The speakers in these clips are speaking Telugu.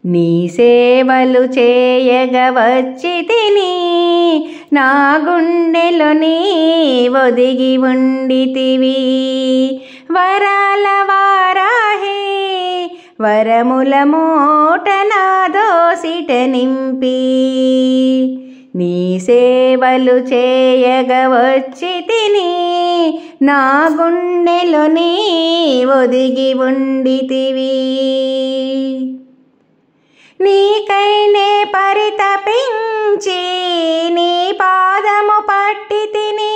నీ సేవలు చేయగ వచ్చితిని నా గుండెలో నీ ఒదిగి ఉండితివి వరాల వారాహే వరముల మూట నా దోసిట నింపి నీ సేవలు చేయగ వచ్చితిని నా గుండెలో నీ ఒదిగి ఉండితివి నీకైనే పరితపించి నీ పాదము పట్టితిని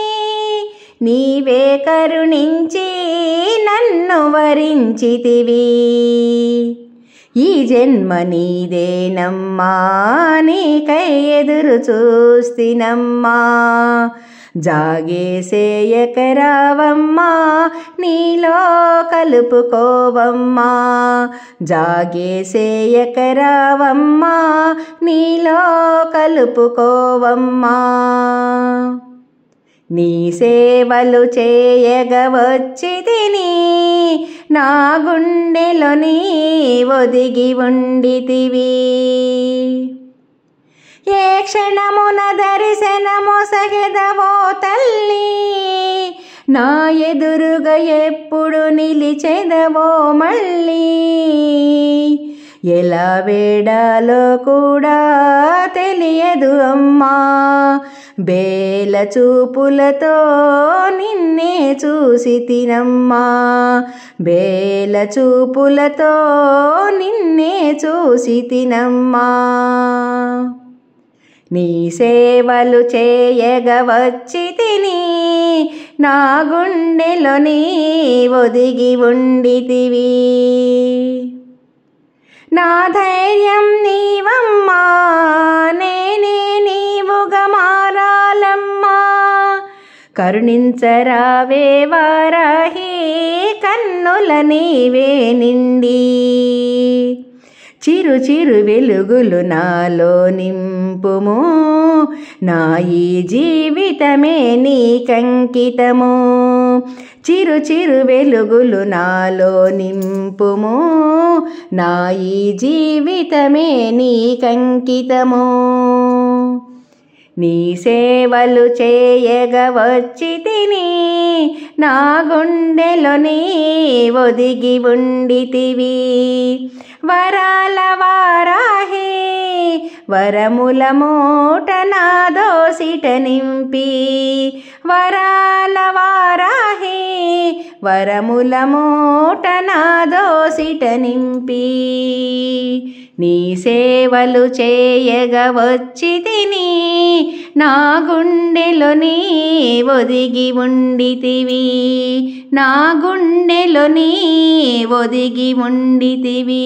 నీవే కరుణించి నన్ను వరించితివి ఈ జన్మ నీదేనమ్మా నీకై ఎదురు చూస్తినమ్మా జాగేసేయకరావమ్మా నీలో కలుపుకోవమ్మా జాగేసేయకరావమ్మా నీలో కలుపుకోవమ్మా నీ సేవలు చేయగ వచ్చితిని నా గుండెలో నీ ఒదిగి ఉండితివి ఏ క్షణమున దర్శనము సగెదవో తల్లి నా ఎదురుగా ఎప్పుడు నిలిచెదవో మళ్ళీ ఎలా వేడాలో కూడా తెలియదు అమ్మా బేల చూపులతో నిన్నే చూసితినమ్మా బేల చూపులతో నిన్నే చూసితినమ్మా నీ సేవలు చేయగ వచ్చితిని నా గుండెలో నీ ఒదిగి ఉండితివి నా ధైర్యం నీవమ్మా నేనే నీవుగా మారాలమ్మా కరుణించరావే వారాహి కన్నుల నీవే నిండి చిరు చిరు వెలుగులు నాలో నింపుము నా ఈ జీవితమే నీకంకితము చిరు చిరు వెలుగులు నాలో నింపుము నా ఈ జీవితమే నీకంకితము నీ సేవలు చేయగ వచ్చితిని నా గుండెలో నీ ఒదిగి ఉండితివి వరాల వారాహే వరముల మూట నా దోసిట నింపి వరాల వారాహే వరముల మూట నా దోసిట నింపి నీ సేవలు చేయగ వచ్చితిని నా గుండెలో నీ ఒదిగి ఉండితివి నా గుండెలో నీ ఒదిగి ఉండితివి